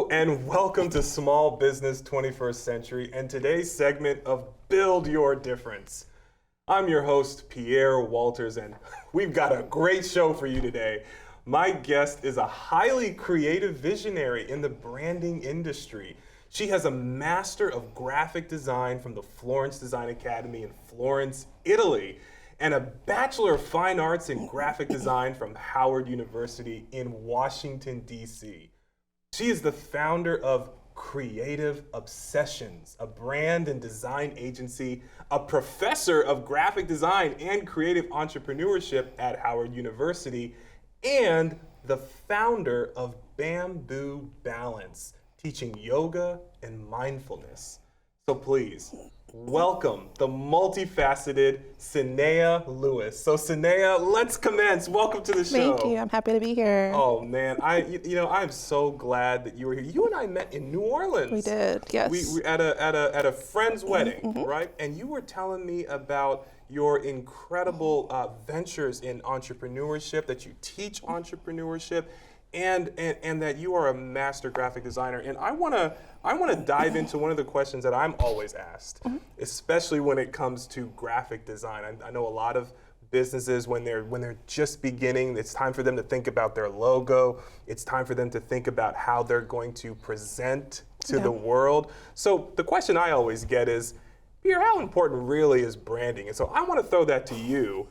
Hello and welcome to Small Business 21st Century and today's segment of Build Your Difference. I'm your host, Pierre Walters, and we've got a great show for you today. My guest is a highly creative visionary in the branding industry. She has a Master of Graphic Design from the Florence Design Academy in Florence, Italy, and a Bachelor of Fine Arts in Graphic Design from Howard University in Washington, D.C. She is the founder of Creative Obsessions, a brand and design agency, a professor of graphic design and creative entrepreneurship at Howard University, and the founder of Bamboo Balance, teaching yoga and mindfulness. So please, welcome the multifaceted Sinea Lewis. So Sinea, let's commence. Welcome to the show. Thank you. I'm happy to be here. Oh man, I'm so glad that you were here. You and I met in New Orleans. We did, yes. We at a friend's wedding, right? And you were telling me about your incredible ventures in entrepreneurship, that you teach entrepreneurship, and that you are a master graphic designer. And I wanna dive into one of the questions that I'm always asked, especially when it comes to graphic design. I know a lot of businesses, when they're just beginning, it's time for them to think about their logo. It's time for them to think about how they're going to present to the world. So the question I always get is, Pierre, how important really is branding? And so I want to throw that to you.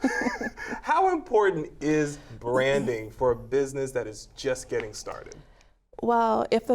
How important is branding for a business that is just getting started? Well, if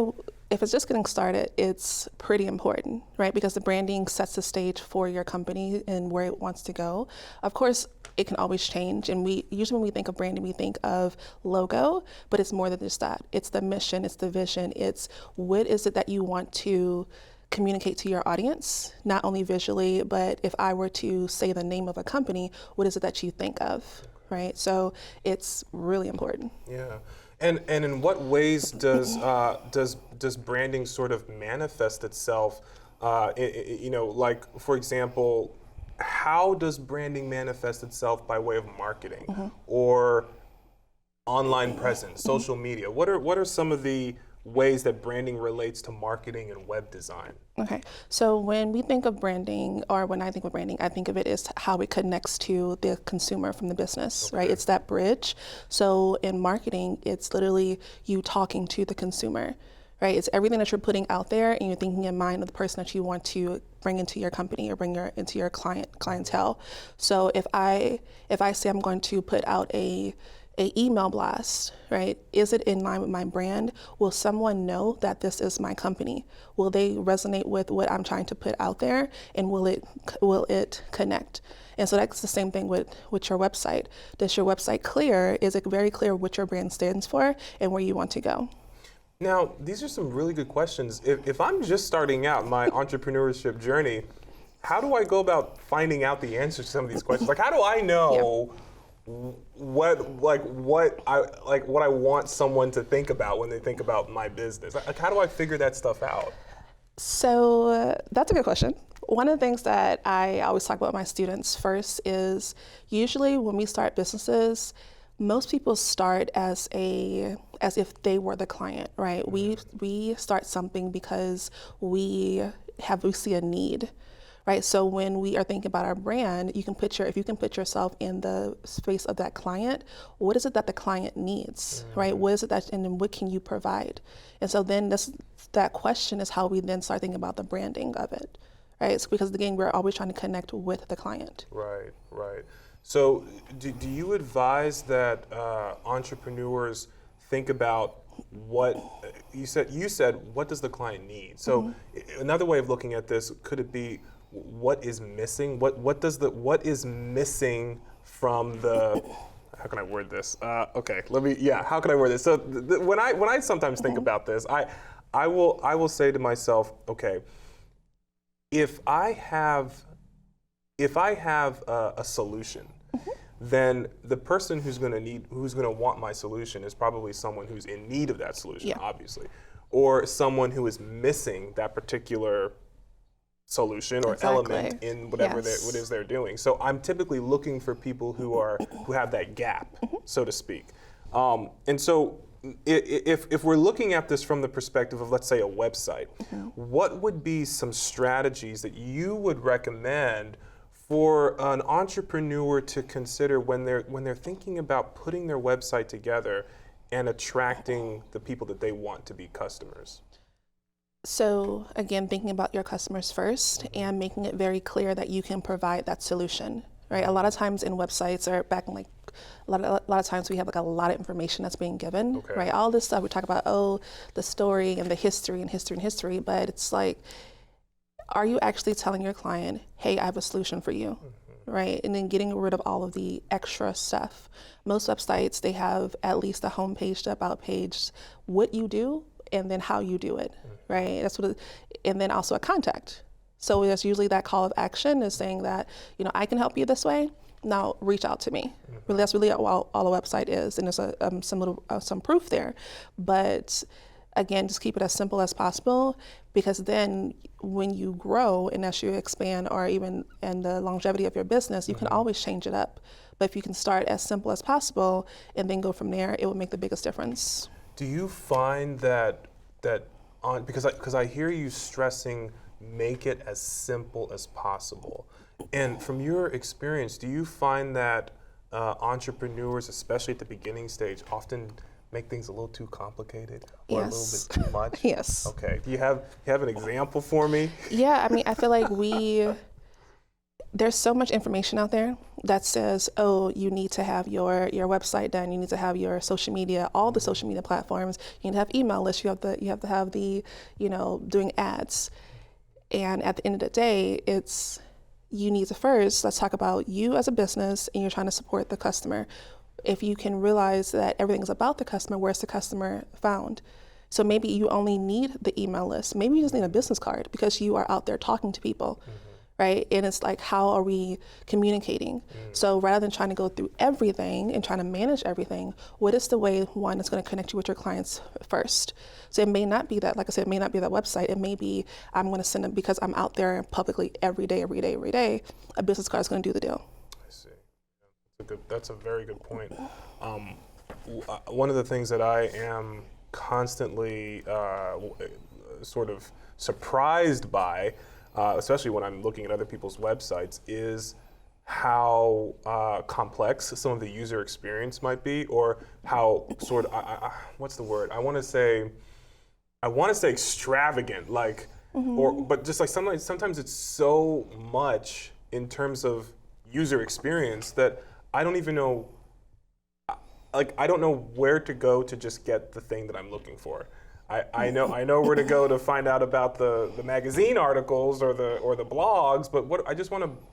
it's just getting started, it's pretty important, right? Because the branding sets the stage for your company and where it wants to go. Of course, it can always change, and usually when we think of branding, we think of logo, but it's more than just that. It's the mission, it's the vision, it's what is it that you want to communicate to your audience, not only visually, but if I were to say the name of a company, what is it that you think of, right? So it's really important. Yeah, and in what ways does branding sort of manifest itself? Like for example, how does branding manifest itself by way of marketing or online presence, social media? What are some of the ways that branding relates to marketing and web design? Okay, so when we think of branding, or when I think of branding, I think of it as how it connects to the consumer from the business, right? It's that bridge. So in marketing, it's literally you talking to the consumer, right? It's everything that you're putting out there and you're thinking in mind of the person that you want to bring into your company or bring into your clientele. So if I say I'm going to put out a email blast, right? Is it in line with my brand? Will someone know that this is my company? Will they resonate with what I'm trying to put out there, and will it connect? And so that's the same thing with your website. Does your website clear? Is it very clear what your brand stands for and where you want to go? Now, these are some really good questions. If I'm just starting out my entrepreneurship journey, how do I go about finding out the answers to some of these questions? Like, how do I know what I want someone to think about when they think about my business? Like, how do I figure that stuff out? So that's a good question. One of the things that I always talk about with my students first is usually when we start businesses, most people start as if they were the client, right? We start something because we see a need. Right, so when we are thinking about our brand, if you can put yourself in the space of that client, what is it that the client needs, right? What is it and then what can you provide? And so then that question is how we then start thinking about the branding of it, right? It's because again, we're always trying to connect with the client. Right. So do you advise that entrepreneurs think about what you said, what does the client need? So another way of looking at this, could it be, what is missing? What is missing from the? How can I word this? How can I word this? So when I sometimes think about this, I will say to myself, okay, if I have a solution, then the person who's going to want my solution is probably someone who's in need of that solution, obviously, or someone who is missing that particular solution or element in whatever what is they're doing. So I'm typically looking for people who have that gap, so to speak. And so if we're looking at this from the perspective of, let's say, a website, what would be some strategies that you would recommend for an entrepreneur to consider when they're thinking about putting their website together and attracting the people that they want to be customers? So again, thinking about your customers first and making it very clear that you can provide that solution, right? A lot of times in websites, or back in like a lot of times we have like a lot of information that's being given, right? All this stuff we talk about, the story and the history and history and history, but it's like, are you actually telling your client, hey, I have a solution for you, right? And then getting rid of all of the extra stuff. Most websites, they have at least a homepage, the about page, what you do, and then how you do it, right? That's what, and then also a contact. So there's usually that call of action is saying that, I can help you this way. Now reach out to me. Really, that's really all a website is, and there's some proof there. But again, just keep it as simple as possible, because then when you grow and as you expand, or even in the longevity of your business, you can always change it up. But if you can start as simple as possible and then go from there, it will make the biggest difference. Do you find that because I hear you stressing, make it as simple as possible, and from your experience, do you find that entrepreneurs, especially at the beginning stage, often make things a little too complicated or a little bit too much? Yes. Okay. Do you have an example for me? Yeah, I mean, I feel like there's so much information out there that says, you need to have your website done, you need to have your social media, all the social media platforms, you need to have email lists, you have to have the, doing ads. And at the end of the day, you need to first, let's talk about you as a business, and you're trying to support the customer. If you can realize that everything's about the customer, where's the customer found? So maybe you only need the email list. Maybe you just need a business card because you are out there talking to people, right? And it's like, how are we communicating? So rather than trying to go through everything and trying to manage everything, what is the way, one, that's going to connect you with your clients first? So it may not be that, like I said, it may not be that website. It may be, I'm going to send them, because I'm out there publicly every day, a business card is going to do the deal. I see. That's a very good point. One of the things that I am constantly sort of surprised by, especially when I'm looking at other people's websites, is how complex some of the user experience might be, or how sort of, what's the word? I want to say extravagant, like, but just like sometimes it's so much in terms of user experience that I don't even know, like, I don't know where to go to just get the thing that I'm looking for. I know where to go to find out about the magazine articles or the blogs, but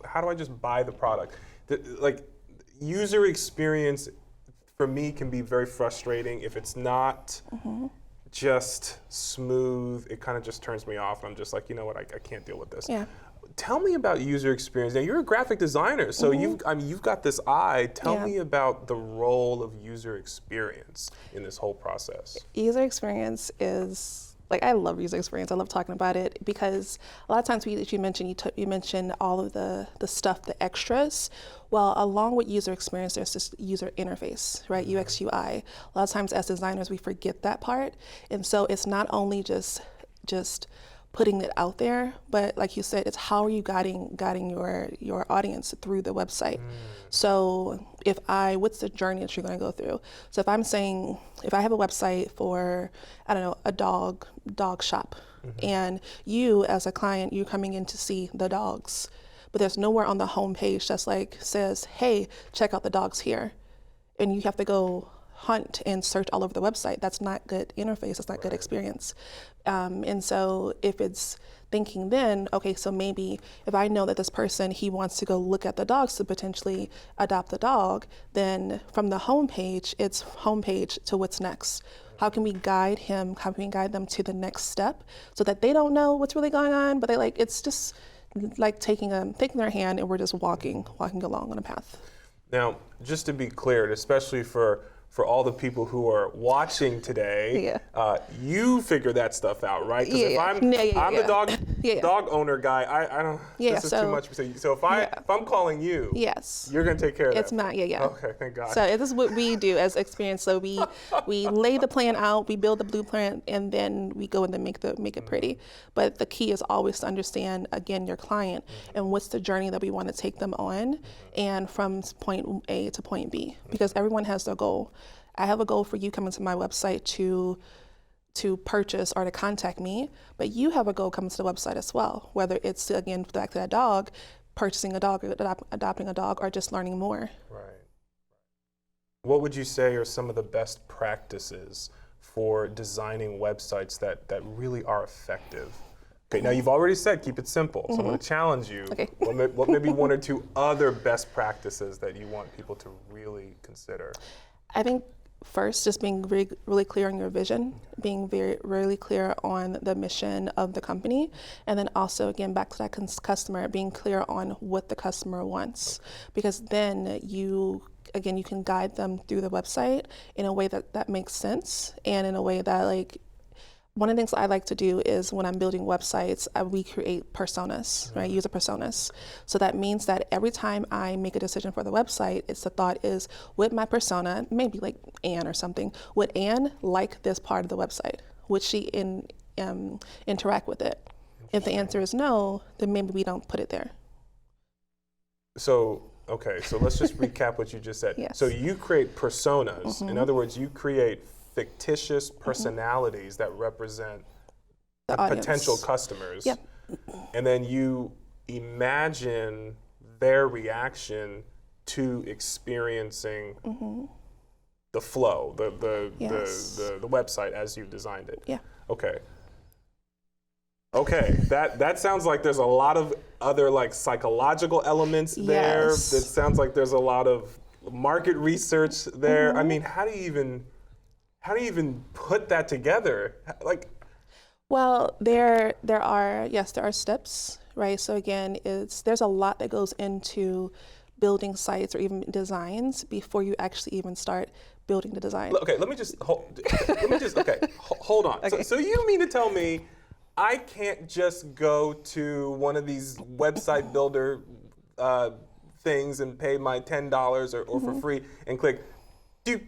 how do I just buy the product? Like, user experience for me can be very frustrating if it's not just smooth. It kind of just turns me off, and I'm just like, you know what, I can't deal with this. Yeah. Tell me about user experience. Now, you're a graphic designer, so you've got this eye. Tell me about the role of user experience in this whole process. User experience is, like, I love user experience. I love talking about it, because a lot of times you mentioned all of the stuff, the extras. Well, along with user experience, there's this user interface, right? UX, UI. A lot of times as designers, we forget that part. And so it's not only just putting it out there, but like you said, it's how are you guiding your audience through the website. So what's the journey that you're going to go through? So if I have a website for, I don't know, a dog shop, and you as a client, you're coming in to see the dogs, but there's nowhere on the homepage that's like says, hey, check out the dogs here, and you have to go hunt and search all over the website. That's not good interface. That's not good experience. And so if it's thinking then, okay, so maybe if I know that this person, he wants to go look at the dogs to potentially adopt the dog, then from the homepage, it's homepage to what's next. How can we guide him? How can we guide them to the next step so that they don't know what's really going on, but it's just like taking their hand and we're just walking along on a path. Now, just to be clear, especially for all the people who are watching today, you figure that stuff out, right? Because if I'm the dog Yeah. dog owner guy, I don't, Yeah, this is so- too much. So if I'm calling you, Yes. you're going to take care of It's that. not, yeah. Okay, thank God. So this is what we do as experience. So we lay the plan out, we build the blueprint, and then we go in and make it pretty. But the key is always to understand, again, your client and what's the journey that we want to take them on, and from point A to point B, because everyone has their goal. I have a goal for you coming to my website to purchase or to contact me, but you have a goal coming to the website as well, whether it's, again, back to that dog, purchasing a dog, adopting a dog, or just learning more. Right. What would you say are some of the best practices for designing websites that really are effective? Okay, now you've already said keep it simple, so I'm going to challenge you. Okay. What may be one or two other best practices that you want people to really consider? I think first, just being really clear on your vision, being really clear on the mission of the company, and then also, again, back to that customer, being clear on what the customer wants, because then you can guide them through the website in a way that makes sense, and in a way that, like, one of the things I like to do is when I'm building websites, we create personas, right? User personas. So that means that every time I make a decision for the website, the thought is, would my persona, maybe like Anne or something, would Anne like this part of the website? Would she interact with it? If the answer is no, then maybe we don't put it there. So, okay, so let's just recap what you just said. Yes. So you create personas. In other words, you create fictitious personalities that represent The audience. potential customers. Yep. And then you imagine their reaction to experiencing the flow, Yes. the website as you designed it. Yeah. Okay. Okay, that sounds like there's a lot of other like psychological elements there. Yes. It sounds like there's a lot of market research there. I mean, how do you even put that together? Like, well, there are steps, right? So again, there's a lot that goes into building sites or even designs before you actually even start building the design. okay, let me just hold on. Okay. So you mean to tell me I can't just go to one of these website builder things and pay my $10 or for free and click do,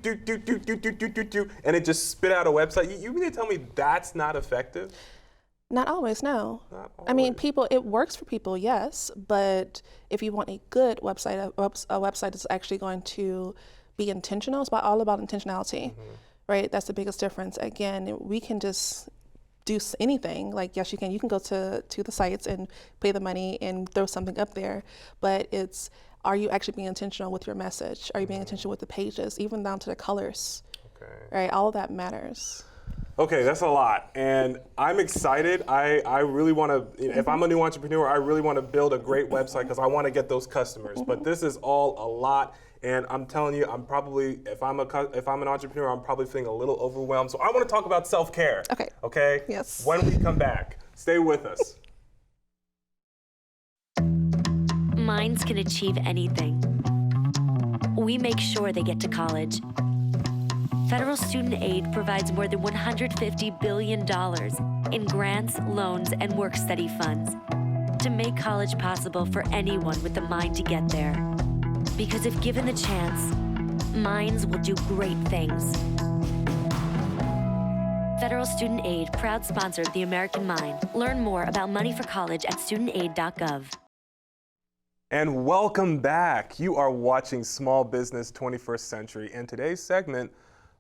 and it just spit out a website? You mean to tell me that's not effective? Not always, no. Not I mean, always. it works for people, yes, but if you want a good website, a website that's actually going to be intentional, it's all about intentionality, right? That's the biggest difference. Again, we can just do anything. Like, yes, you can go to the sites and pay the money and throw something up there, but are you actually being intentional with your message? Are you being intentional with the pages, even down to the colors? Okay. Right, all of that matters. Okay, that's a lot, and I'm excited. I really want to, if I'm a new entrepreneur, I really want to build a great website because I want to get those customers. But this is all a lot, and I'm telling you, I'm probably, if I'm an entrepreneur, I'm probably feeling a little overwhelmed. So I want to talk about self-care. Okay. Okay? Yes. When we come back, stay with us. Minds can achieve anything. We make sure they get to college. Federal student aid provides more than $150 billion in grants, loans, and work-study funds to make college possible for anyone with the mind to get there. Because if given the chance, minds will do great things. Federal Student Aid, proud sponsor of the American Mind. Learn more about money for college at studentaid.gov. And welcome back. You are watching Small Business 21st Century, and today's segment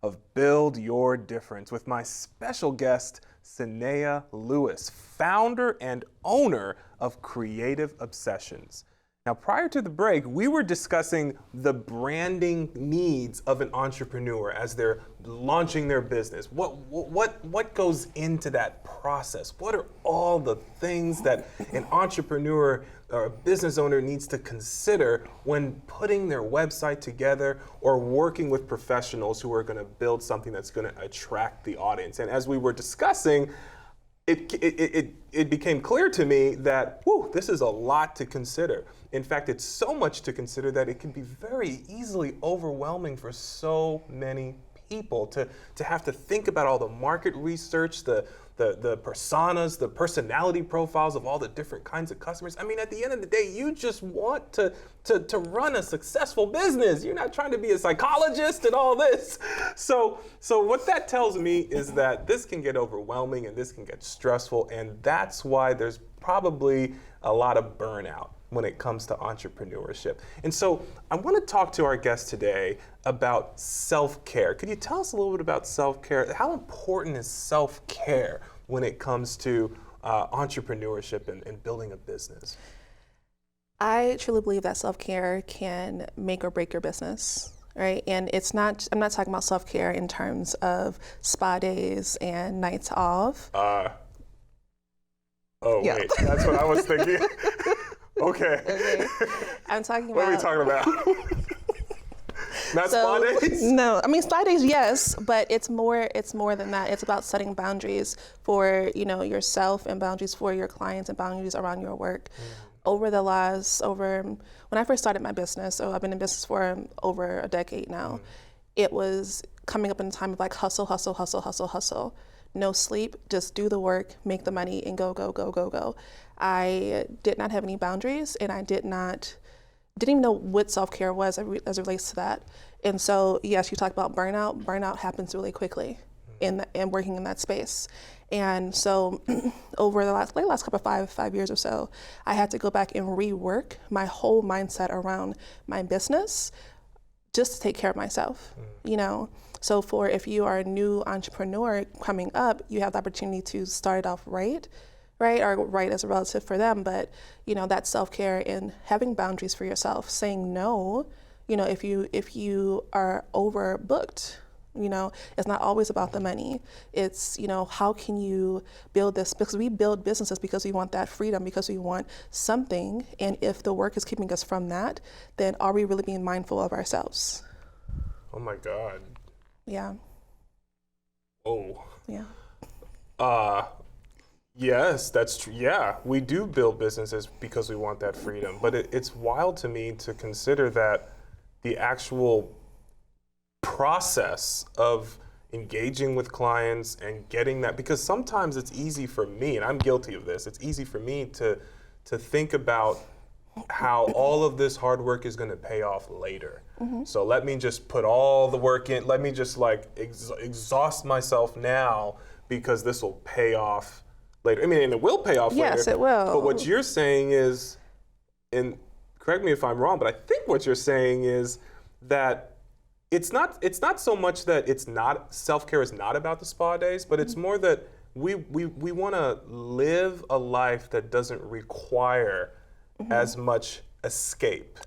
of Build Your Difference with my special guest, Sanaya Lewis, founder and owner of Creative Obsessions. Now, prior to the break, we were discussing the branding needs of an entrepreneur as they're launching their business. What goes into that process? What are all the things that an entrepreneur or a business owner needs to consider when putting their website together or working with professionals who are going to build something that's going to attract the audience? And as we were discussing, it became clear to me that, this is a lot to consider. In fact, it's so much to consider that it can be very easily overwhelming for so many people to have to think about all the market research, the personas, the personality profiles of all the different kinds of customers. I mean, at the end of the day, you just want to run a successful business. You're not trying to be a psychologist and all this. So what that tells me is that this can get overwhelming and this can get stressful, and that's why there's probably a lot of burnout when it comes to entrepreneurship. And so I want to talk to our guest today about self-care. Could you tell us a little bit about self-care? How important is self-care when it comes to entrepreneurship and building a business? I truly believe that self-care can make or break your business, right? And I'm not talking about self-care in terms of spa days and nights off. Wait, that's what I was thinking. Okay. I'm talking What are we talking about? Not spa days? No, I mean spa days, yes, but it's more than that. It's about setting boundaries for yourself and boundaries for your clients and boundaries around your work. When I first started my business, so I've been in business for over a decade now. It was coming up in a time of like hustle, hustle, hustle, hustle, hustle. No sleep, just do the work, make the money, and go, go, go, go, go. I did not have any boundaries, and I didn't even know what self-care was as it relates to that. And so, yes, you talk about burnout. Burnout happens really quickly in working in that space. And so over the last couple of five years or so, I had to go back and rework my whole mindset around my business just to take care of myself, So if you are a new entrepreneur coming up, you have the opportunity to start it off right, or right as a relative for them, but that self-care and having boundaries for yourself, saying no, if you are overbooked, it's not always about the money. It's, how can you build this? Because we build businesses because we want that freedom, because we want something, and if the work is keeping us from that, then are we really being mindful of ourselves? Oh my God. Yeah. Oh. Yeah. Yes, that's true. Yeah, we do build businesses because we want that freedom. But it's wild to me to consider that the actual process of engaging with clients and getting that, because sometimes it's easy for me, and I'm guilty of this, it's easy for me to think about how all of this hard work is going to pay off later. So let me just put all the work in, let me just exhaust myself now because this will pay off later. I mean, and it will pay off later. Yes, it will. But what you're saying is, and correct me if I'm wrong, but I think what you're saying is that it's not so much that self-care is not about the spa days, but it's more that we want to live a life that doesn't require as much escape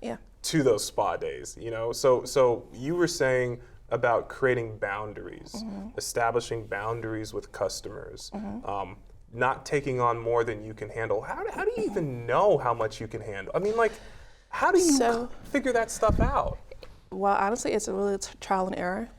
to those spa days, So you were saying about creating boundaries, establishing boundaries with customers, not taking on more than you can handle. How do you even know how much you can handle? I mean, how do you figure that stuff out? Well, honestly, it's a really trial and error,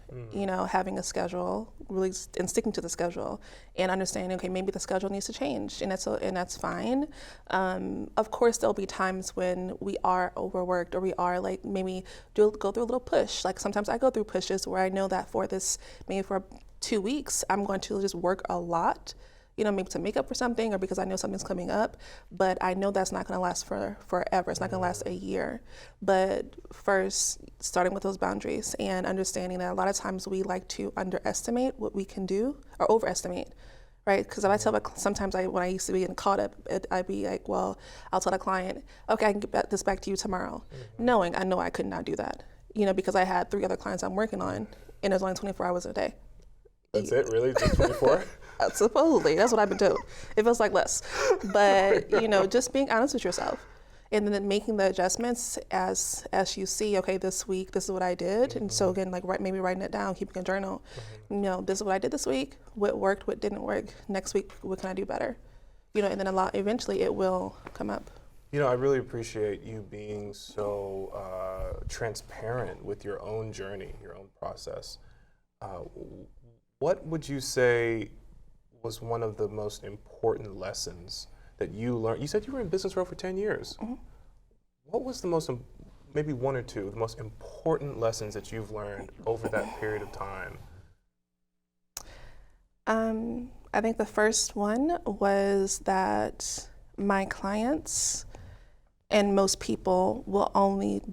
having a schedule, really, and sticking to the schedule, and understanding, okay, maybe the schedule needs to change, and that's fine. Of course, there'll be times when we are overworked, or we are maybe go through a little push. Like sometimes I go through pushes where I know that maybe for 2 weeks, I'm going to just work a lot, maybe to make up for something or because I know something's coming up, but I know that's not going to last forever. It's not going to last a year. But first, starting with those boundaries and understanding that a lot of times we like to underestimate what we can do or overestimate, right? Because if I tell sometimes when I used to be getting caught up, I'd be like, well, I'll tell the client, okay, I can get this back to you tomorrow, knowing I know I could not do that, because I had 3 other clients I'm working on, and there's only 24 hours a day. That's it, really? Just 24? Supposedly, that's what I've been told. It feels like less. But, just being honest with yourself and then making the adjustments as you see, okay, this week, this is what I did. And so again, maybe writing it down, keeping a journal. This is what I did this week, what worked, what didn't work. Next week, what can I do better? And then eventually it will come up. I really appreciate you being so transparent with your own journey, your own process. What would you say was one of the most important lessons that you learned? You said you were in business for over 10 years. What was maybe one or two, the most important lessons that you've learned over that period of time I think the first one was that my clients and most people will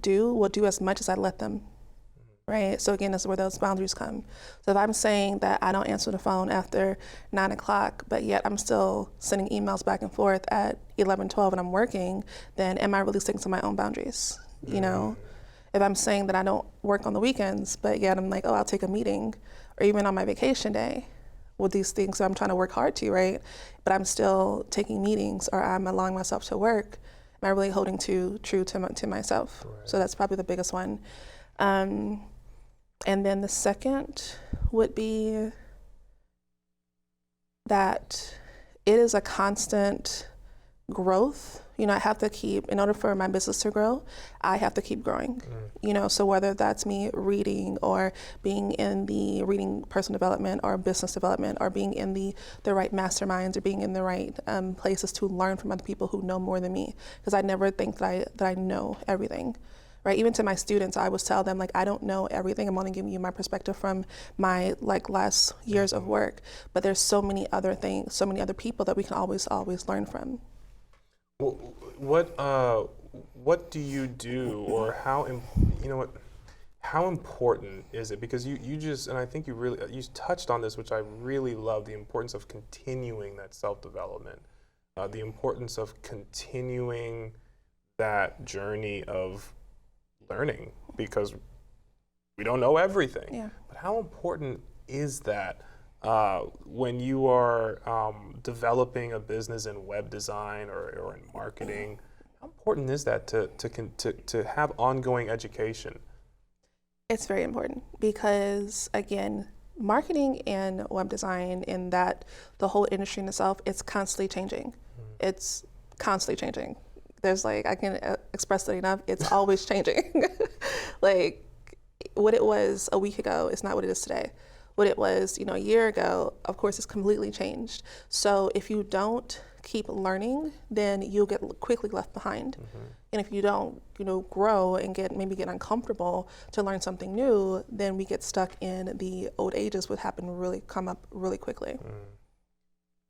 do as much as I let them, right? So again, that's where those boundaries come. So if I'm saying that I don't answer the phone after 9 o'clock, but yet I'm still sending emails back and forth at 11, 12 and I'm working, then am I really sticking to my own boundaries, you know? If I'm saying that I don't work on the weekends, but yet I'm like, oh, I'll take a meeting, or even on my vacation day with these things that I'm trying to work hard to, right? But I'm still taking meetings, or I'm allowing myself to work. Am I really holding true to myself? Right. So that's probably the biggest one. And then the second would be that it is a constant growth. You know, I have to keep, in order for my business to grow, I have to keep growing. You know, so whether that's me reading or being in the reading personal development or business development, or being in the right masterminds, or being in the right places to learn from other people who know more than me. Because I never think that I know everything. Right, even to my students, I always tell them, like, I don't know everything. I'm only giving you my perspective from my last years of work. But there's so many other things, so many other people that we can always learn from. Well, what do you do, or how important is it? Because you just, and I think you touched on this, which I really love, the importance of continuing that self-development, the importance of continuing that journey of learning, because we don't know everything. Yeah. But how important is that when you are developing a business in web design or in marketing? How important is that to have ongoing education? It's very important because, again, marketing and web design, and that the whole industry in itself, it's constantly changing. It's constantly changing. There's I can express it enough, it's always changing. Like, what it was a week ago is not what it is today. What it was, a year ago, of course, it's completely changed. So if you don't keep learning, then you'll get quickly left behind. And if you don't, grow and get uncomfortable to learn something new, then we get stuck in the old ages, what come up really quickly.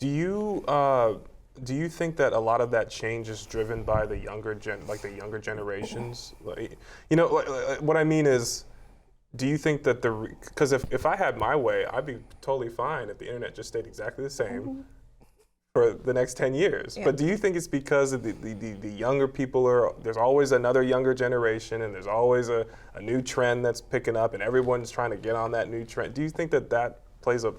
Do you think that a lot of that change is driven by the younger generations? What I mean is, do you think that because if I had my way, I'd be totally fine if the internet just stayed exactly the same for the next 10 years. Yeah. But do you think it's because of the younger people there's always another younger generation, and there's always a new trend that's picking up, and everyone's trying to get on that new trend? Do you think that plays a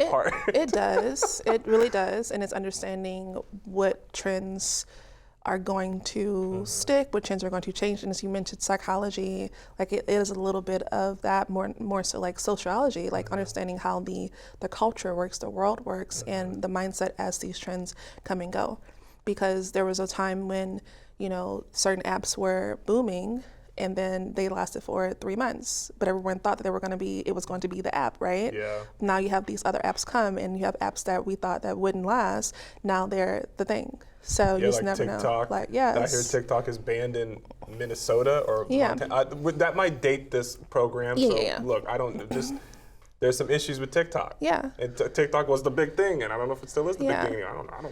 part? It does. It really does. And it's understanding what trends are going to stick, what trends are going to change. And as you mentioned, psychology, it is a little bit of that, more so like sociology, understanding how the culture works, the world works, and the mindset as these trends come and go. Because there was a time when, certain apps were booming, and then they lasted for 3 months, but everyone thought that it was going to be the app, right? Yeah. Now you have these other apps come, and you have apps that we thought that wouldn't last. Now they're the thing. So you just never TikTok. know. Yes. I hear TikTok is banned in Minnesota or Montana. That might date this program. Look, there's some issues with TikTok. Yeah. And TikTok was the big thing, and I don't know if it still is the big thing. I don't know.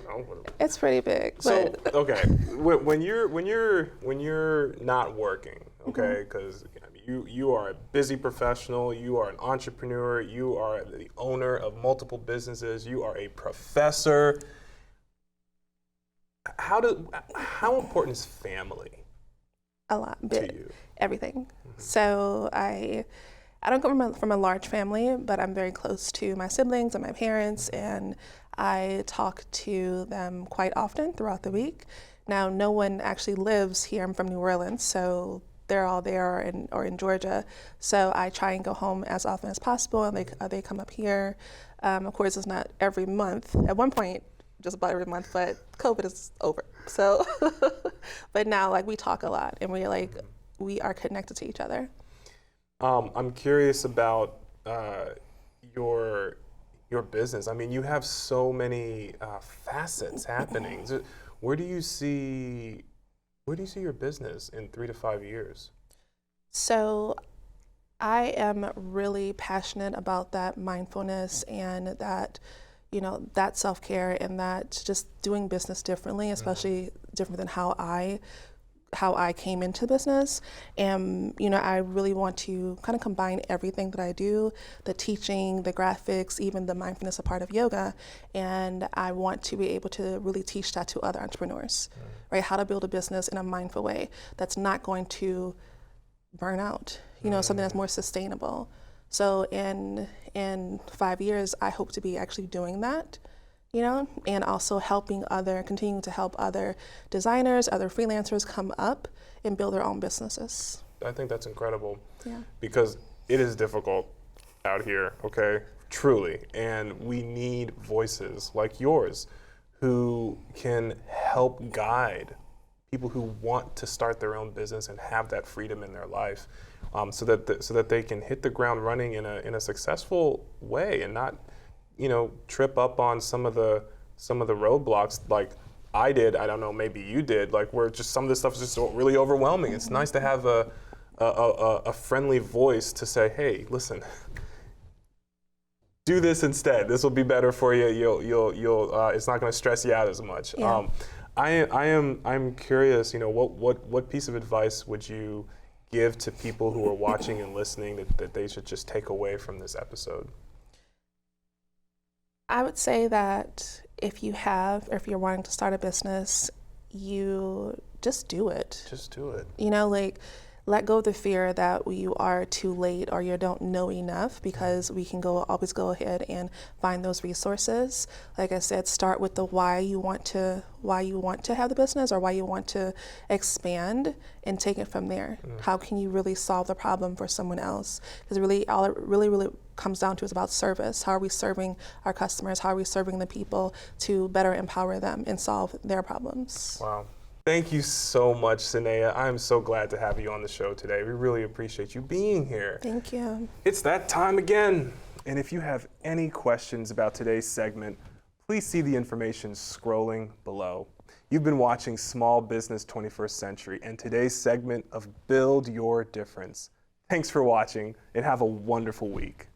It's pretty big. So okay, when you're not working, okay, because you are a busy professional, you are an entrepreneur, you are the owner of multiple businesses, you are a professor. How important is family? A lot. To you? Everything. So I don't come from a large family, but I'm very close to my siblings and my parents, and I talk to them quite often throughout the week. Now, no one actually lives here. I'm from New Orleans, so they're all there or in Georgia. So I try and go home as often as possible, and they come up here. Of course, it's not every month. At one point, just about every month, but COVID is over. So, but now we talk a lot, and we are connected to each other. I'm curious about your business. I mean, you have so many facets happening. Where do you see your business in 3 to 5 years? So I am really passionate about that mindfulness and that, that self-care and that just doing business differently, especially different than how I came into business. And, I really want to kind of combine everything that I do, the teaching, the graphics, even the mindfulness a part of yoga. And I want to be able to really teach that to other entrepreneurs, right? How to build a business in a mindful way that's not going to burn out, something that's more sustainable. So in 5 years, I hope to be actually doing that, and also continuing to help other designers, other freelancers come up and build their own businesses. I think that's incredible. Yeah. Because it is difficult out here, okay? Truly. And we need voices like yours who can help guide people who want to start their own business and have that freedom in their life, so that they can hit the ground running in a successful way and not, trip up on some of the roadblocks like I did. I don't know, maybe you did. Like where just some of this stuff is just really overwhelming. It's nice to have a friendly voice to say, hey, listen, do this instead. This will be better for you. You'll it's not going to stress you out as much. Yeah. I'm curious, what piece of advice would you give to people who are watching and listening that they should just take away from this episode? I would say that if you're wanting to start a business, you just do it. Just do it. Let go of the fear that you are too late or you don't know enough, because we can always go ahead and find those resources. Like I said, start with the why you want to have the business or why you want to expand, and take it from there. How can you really solve the problem for someone else? Because really, all it really comes down to is about service. How are we serving our customers? How are we serving the people to better empower them and solve their problems? Wow. Thank you so much, Sanaya. I'm so glad to have you on the show today. We really appreciate you being here. Thank you. It's that time again. And if you have any questions about today's segment, please see the information scrolling below. You've been watching Small Business 21st Century and today's segment of Build Your Difference. Thanks for watching and have a wonderful week.